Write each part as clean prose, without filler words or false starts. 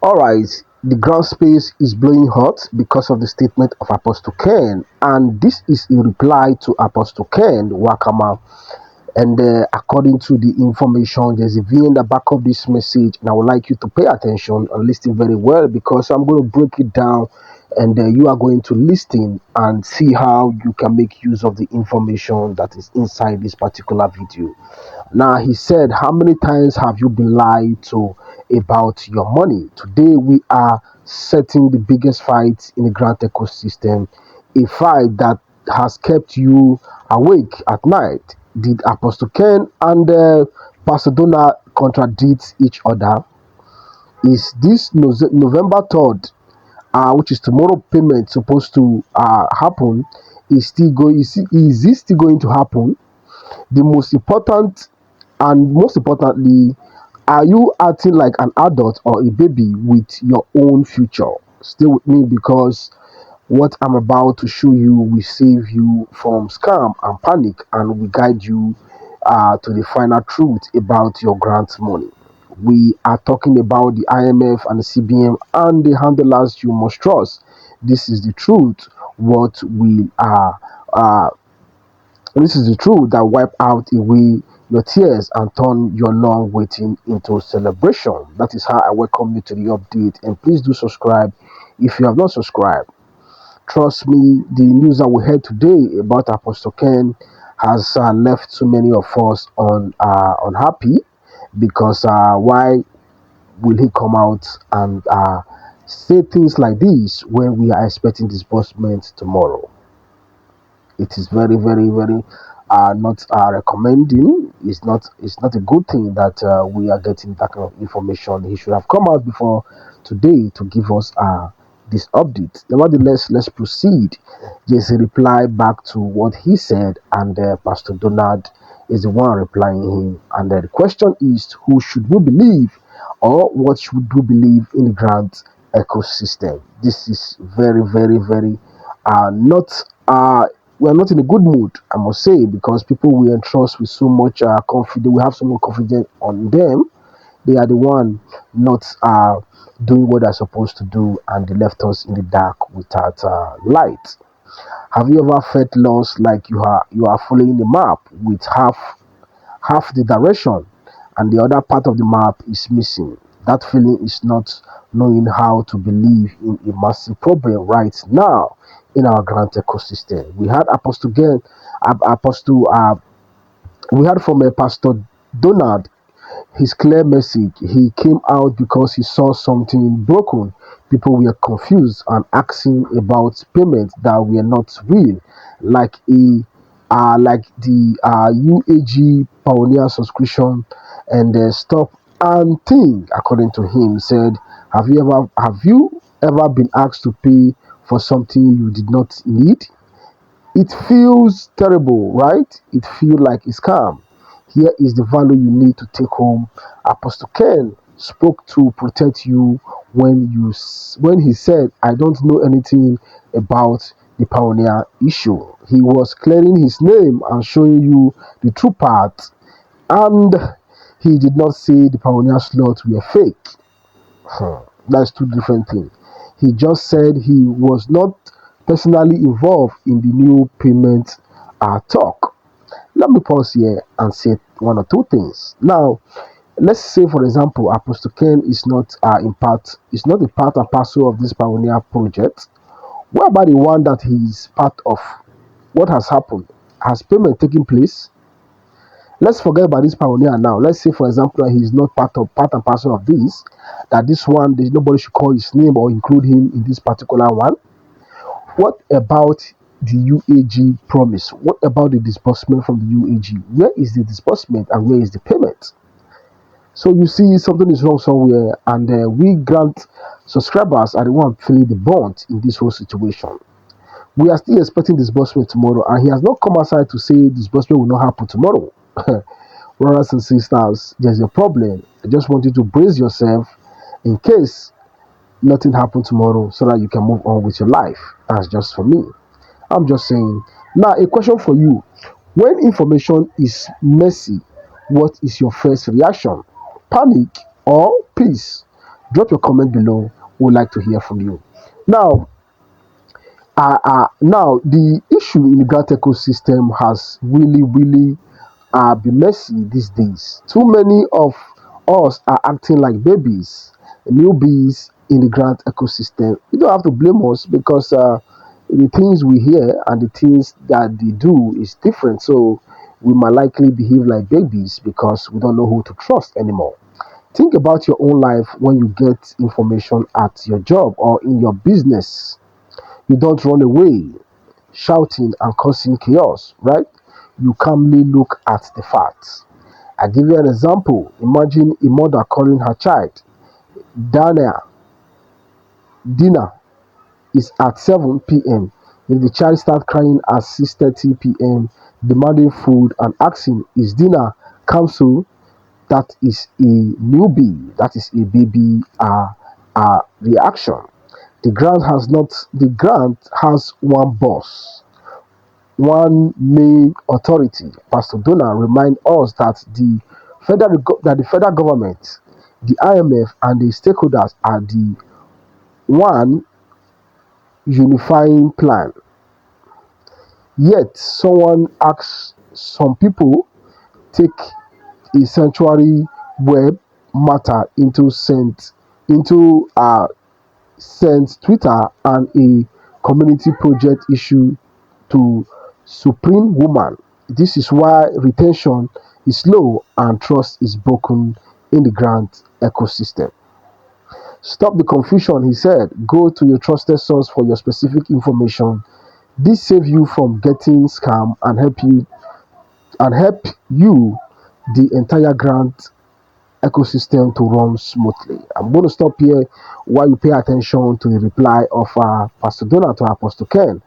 All right, the ground space is blowing hot because of the statement of Apostle Ken, and this is in reply to Apostle Ken Wakama. And according to the information, there's a V in the back of this message, and I would like you to pay attention and listen very well because I'm going to break it down, and you are going to listen and see how you can make use of the information that is inside this particular video. Now, he said, how many times have you been lied to about your money? Today, we are setting the biggest fight in the grant ecosystem, a fight that has kept you awake at night. Did Apostle Ken and Pastor Donald contradict each other? Is this November 3rd, which is tomorrow payment, supposed to happen? Is this still going to happen? The most important and most importantly, are you acting like an adult or a baby with your own future? Stay with me because what I'm about to show you will save you from scam and panic and will guide you to the final truth about your grant money. We are talking about the IMF and the CBN and the handlers you must trust. This is the truth. What we are This is the truth that wipe out away your tears and turn your long waiting into celebration. That is how I welcome you to the update. And please do subscribe if you have not subscribed. Trust me, the news that we heard today about Apostle Ken has left so many of us unhappy because why will he come out and say things like this when we are expecting disbursement tomorrow? It is very, very, very not recommending. It's not a good thing that we are getting that kind of information. He should have come out before today to give us this update. Nevertheless, let's proceed. Just reply back to what he said, and Pastor Donald is the one replying him. And the question is, who should we believe, or what should we believe in the grant ecosystem? This is very, very, very not we are not in a good mood, I must say, because people we entrust with so much confidence, we have so much confidence on them. They are the one not doing what they're supposed to do, and they left us in the dark without light. Have you ever felt lost, like you are following the map with half the direction and the other part of the map is missing? That feeling is not knowing how to believe in a massive problem right now in our grant ecosystem. We had Apostle, we had from a Pastor Donald his clear message. He came out because he saw something broken. People were confused and asking about payments that were not real, like like the UAG Pioneer subscription and stop and thing. According to him, he said, "Have you ever been asked to pay for something you did not need? It feels terrible, right? It feels like a scam. Here is the value you need to take home." Apostle Ken spoke to protect you when he said, "I don't know anything about the pioneer issue." He was clearing his name and showing you the true part, and he did not say the pioneer slots were fake. That's two different things. He just said he was not personally involved in the new payment talk. Let me pause here and say one or two things. Now, let's say, for example, Apostle Ken is not a part and parcel of this pioneer project. What about the one that he's part of? What has happened? Has payment taken place? Let's forget about this pioneer now. Let's say, for example, that he's not part and parcel of this. That this one, there's nobody should call his name or include him in this particular one. What about the UAG promise? What about the disbursement from the UAG? Where is the disbursement and where is the payment? So you see something is wrong somewhere, and we grant subscribers are the one feeling the bond in this whole situation. We are still expecting disbursement tomorrow, and he has not come outside to say disbursement will not happen tomorrow. Brothers and sisters, there's a problem. I just want you to brace yourself in case nothing happens tomorrow so that you can move on with your life. That's just for me. I'm just saying. Now, a question for you. When information is messy, what is your first reaction? Panic or peace? Drop your comment below. We would like to hear from you. Now, now the issue in the grant ecosystem has really been messy these days. Too many of us are acting like babies, newbies in the grant ecosystem. You don't have to blame us because the things we hear and the things that they do is different. So we might likely behave like babies because we don't know who to trust anymore. Think about your own life when you get information at your job or in your business. You don't run away shouting and causing chaos, right? You calmly look at the facts. I give you an example. Imagine a mother calling her child. Dinner, dinner is at 7 p.m. If the child starts crying at 6:30 p.m., demanding food and asking, "Is dinner cancelled?" That is a newbie. That is a baby reaction. The grant has one boss, one main authority. Pastor Donna remind us that the federal government, the IMF, and the stakeholders are the one unifying plan. Yet someone asks some people take a sanctuary web matter into sent Twitter and a community project issue to Supreme Woman. This is why retention is low and trust is broken in the grant ecosystem. Stop the confusion, he said. Go to your trusted source for your specific information. This saves you from getting scammed and help you the entire grant ecosystem to run smoothly. I'm going to stop here while you pay attention to the reply of Pastor Donald to Apostle Ken,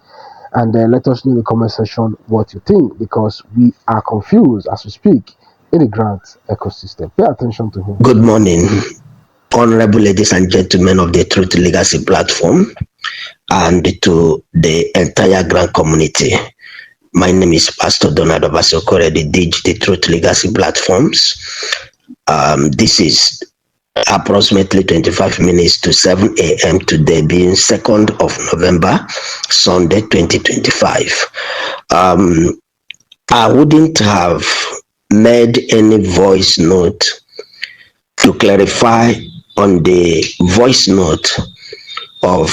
and then let us know in the comment section what you think because we are confused as we speak in the grant ecosystem. Pay attention to him. Good morning, honorable ladies and gentlemen of the Truth Legacy platform and to the entire grant community. My name is Pastor Donald Obasokore, the DG, the Truth Legacy platforms. This is approximately 25 minutes to 7 a.m. today, being 2nd of November, Sunday, 2025. I wouldn't have made any voice note to clarify on the voice note of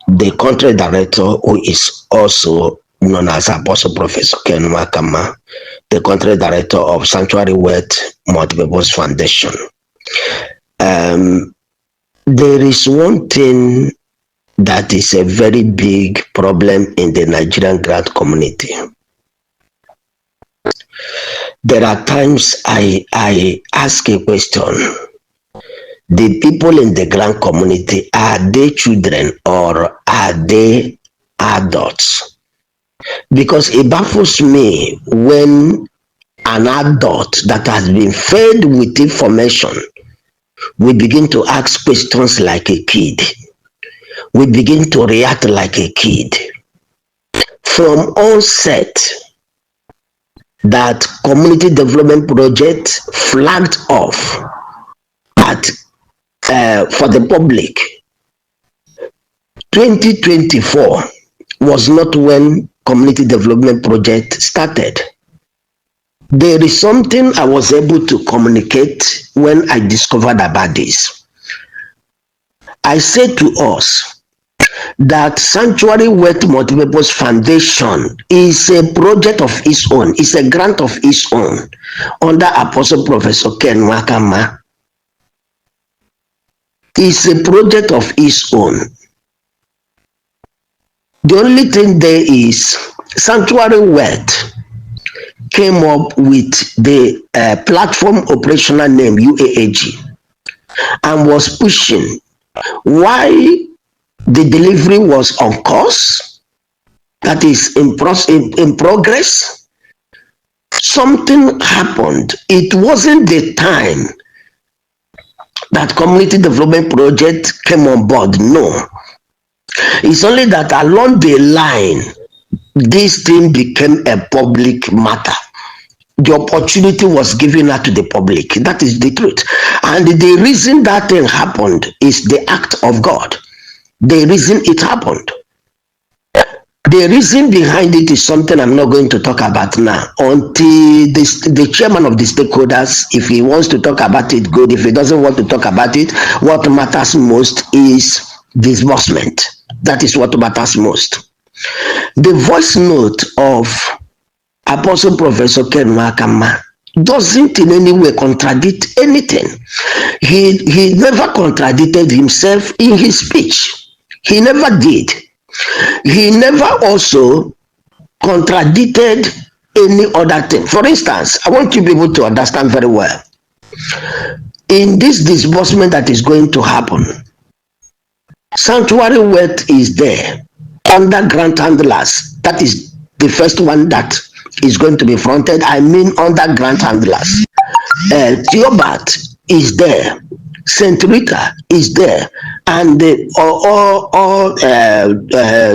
the country director, who is also known as Apostle Professor Ken Wakama, the country director of Sanctuary Wealth Multipurpose Foundation. There is one thing that is a very big problem in the Nigerian grant community. There are times I ask a question. The people in the grant community, are they children or are they adults? Because it baffles me when an adult that has been fed with information, we begin to ask questions like a kid. We begin to react like a kid. From onset, that community development project flagged off at for the public. 2024 was not when community development project started. There is something I was able to communicate when I discovered about this. I said to us that Sanctuary Wealth Multipurpose Foundation is a project of its own, it's a grant of its own under Apostle Professor Ken Wakama. It's a project of its own. The only thing there is Sanctuary Wealth came up with the platform operational name UAAG and was pushing why the delivery was on course, that is in progress. Something happened. It wasn't the time that community development project came on board. No. It's only that along the line, this thing became a public matter. The opportunity was given out to the public. That is the truth. And the reason that thing happened is the act of God. The reason it happened. The reason behind it is something I'm not going to talk about now. Until the chairman of the stakeholders, if he wants to talk about it, good. If he doesn't want to talk about it, what matters most is disbursement. That is what matters most. The voice note of Apostle Professor Ken Makama doesn't in any way contradict anything. He never contradicted himself in his speech. He never did. He never also contradicted any other thing. For instance, I want you people to understand very well. In this disbursement that is going to happen, sanctuary wealth is there under grant handlers. That is the first one that is going to be fronted. I mean, under grant handlers. Theobat is there. Saint Rita is there, and all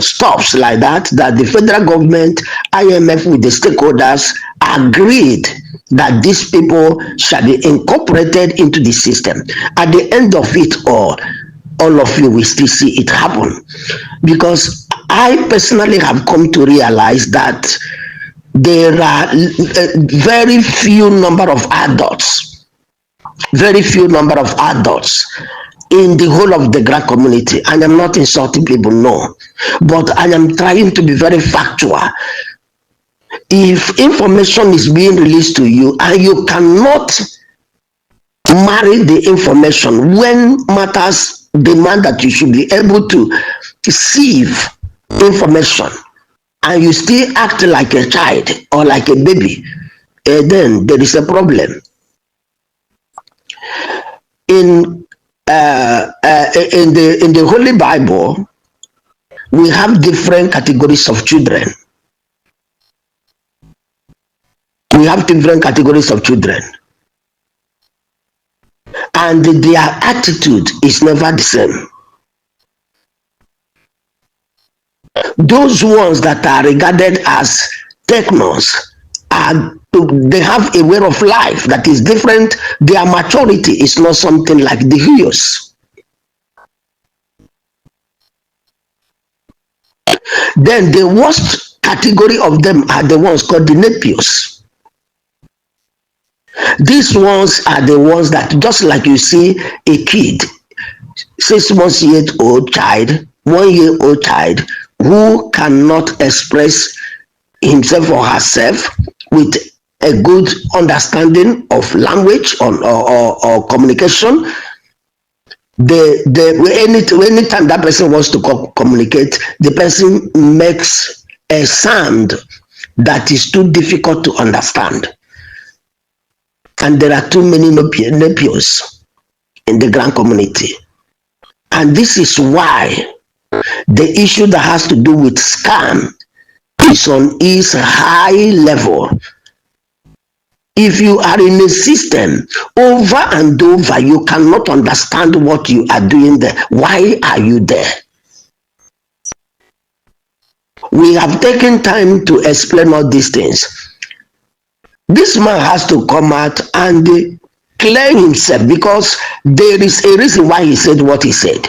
stops like that the federal government, IMF with the stakeholders agreed that these people shall be incorporated into the system. At the end of it all of you will still see it happen, because I personally have come to realize that there are very few number of adults in the whole of the grand community. And I'm not insulting people, no, but I am trying to be very factual. If information is being released to you and you cannot marry the information when matters demand that you should be able to receive information, and you still act like a child or like a baby, then there is a problem. In the Holy Bible, we have different categories of children. And their attitude is never the same. Those ones that are regarded as technos they have a way of life that is different. Their maturity is not something like the Hughes. Then the worst category of them are the ones called the Nepios. These ones are the ones that, just like you see a kid, 6 months old child, 1 year old child, who cannot express himself or herself with a good understanding of language or communication. Anytime that person wants to communicate, the person makes a sound that is too difficult to understand. And there are too many Nepios in the grand community. And this is why the issue that has to do with scam is on its high level. If you are in a system over and over, you cannot understand what you are doing there. Why are you there? We have taken time to explain all these things. This man has to come out and clear himself, because there is a reason why he said what he said.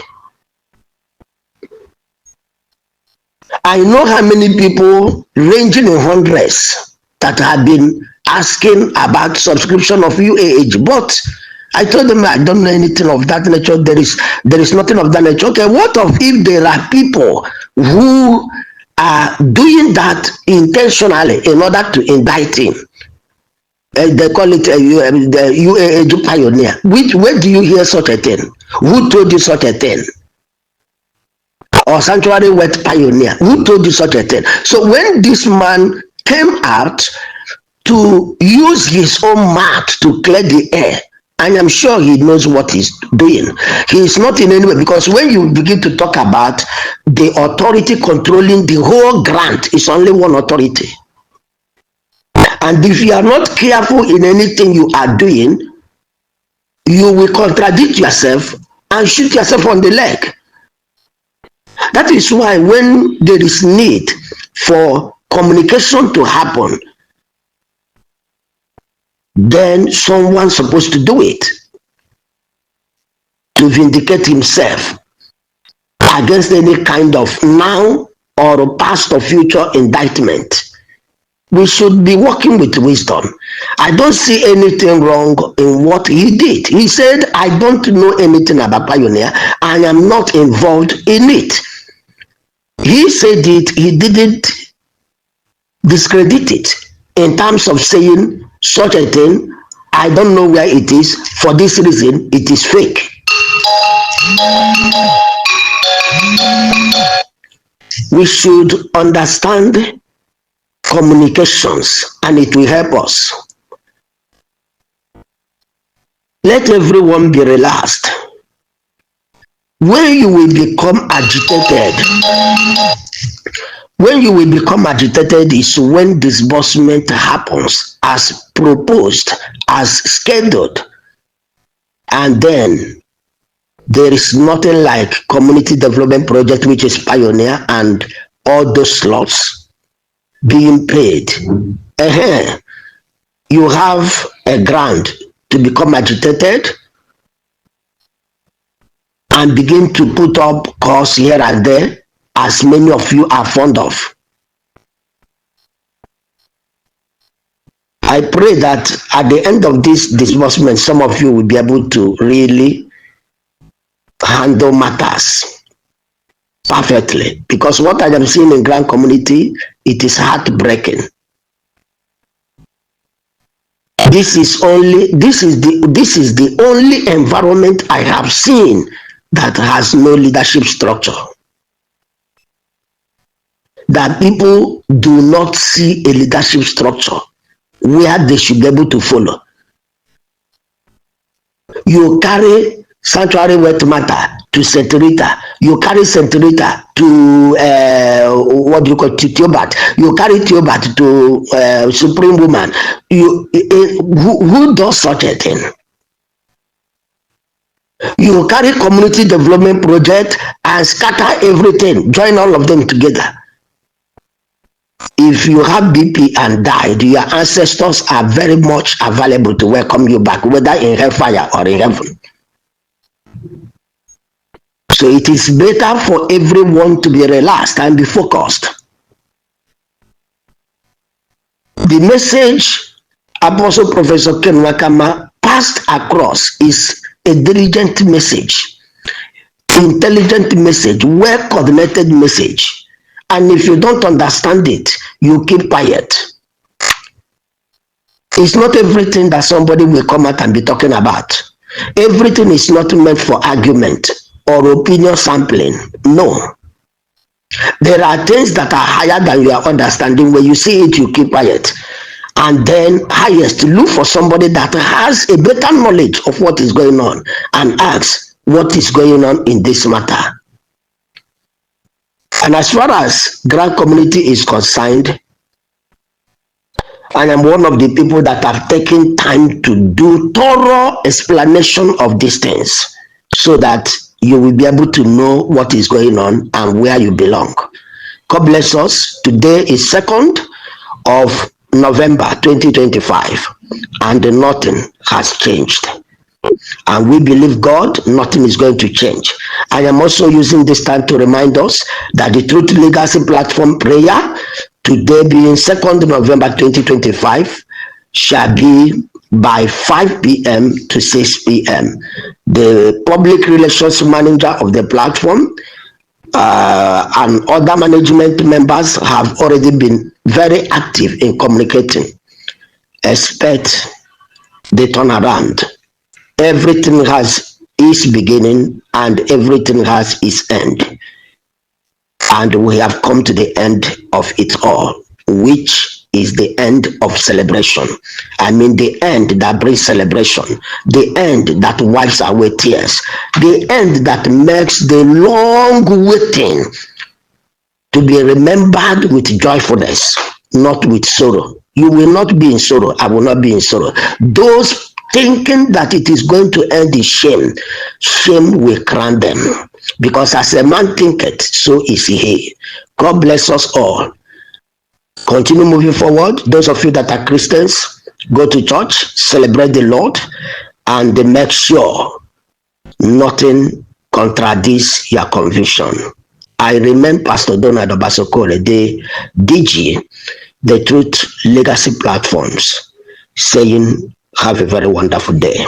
I know how many people ranging in hundreds that have been asking about subscription of UAH, but I told them I don't know anything of that nature. There is nothing of that nature. Okay, what of if there are people who are doing that intentionally in order to indict him? They call it the UAH pioneer. Where do you hear such a thing? Who told you such a thing? Or sanctuary wealth pioneer? Who told you such a thing? So when this man came out to use his own mouth to clear the air, I am sure he knows what he's doing. He is not in any way, because when you begin to talk about the authority controlling the whole grant, it's only one authority. And if you are not careful in anything you are doing, you will contradict yourself and shoot yourself on the leg. That is why when there is need for communication to happen, then someone's supposed to do it. to vindicate himself against any kind of now or past or future indictment. We should be working with wisdom. I don't see anything wrong in what he did. He said, I don't know anything about Pioneer. I am not involved in it. He said it, he didn't discredit it in terms of saying such a thing. I don't know where it is. For this reason, it is fake. We should understand communications and it will help us. Let everyone be relaxed. When you will become agitated, is when disbursement happens as proposed, as scheduled, and then there is nothing like community development project, which is Pioneer, and all those slots being paid. You have a grant to become agitated and begin to put up costs here and there, as many of you are fond of. I pray that at the end of this disbursement, some of you will be able to really handle matters perfectly, because what I am seeing in Grand Community, it is heartbreaking. This is the only environment I have seen that has no leadership structure. That people do not see a leadership structure where they should be able to follow. You carry sanctuary wet matter to St. Rita, you carry St. Rita to Theobat, you carry Theobat to Supreme Woman. Who does such a thing? You carry community development project and scatter everything, join all of them together. If you have BP and died, your ancestors are very much available to welcome you back, whether in hellfire or in heaven. So it is better for everyone to be relaxed and be focused. The message Apostle Professor Ken Wakama passed across is a diligent message, intelligent message, well-coordinated message. And if you don't understand it, you keep quiet. It's not everything that somebody will come out and be talking about. Everything is not meant for argument or opinion sampling. No. There are things that are higher than your understanding. When you see it, you keep quiet. And then highest, look for somebody that has a better knowledge of what is going on and ask what is going on in this matter. And as far as Grand Community is concerned, I am one of the people that have taken time to do thorough explanation of these things so that you will be able to know what is going on and where you belong. God bless us. Today is 2nd of November 2025 and nothing has changed. And we believe God, nothing is going to change. I am also using this time to remind us that the Truth Legacy Platform prayer, today being 2nd November 2025, shall be by 5 p.m. to 6 p.m. The public relations manager of the platform and other management members have already been very active in communicating. Expect the turnaround. Everything has its beginning and everything has its end. And we have come to the end of it all, which is the end of celebration. I mean, the end that brings celebration, the end that wipes away tears, the end that makes the long waiting to be remembered with joyfulness, not with sorrow. You will not be in sorrow. I will not be in sorrow. Those thinking that it is going to end in shame, shame will crown them. Because as a man thinketh, so is he. God bless us all. Continue moving forward. Those of you that are Christians, go to church, celebrate the Lord, and make sure Nothing contradicts your conviction. I remember Pastor Donald Obasokole, the DG, the Truth Legacy Platforms, saying, "Have a very wonderful day."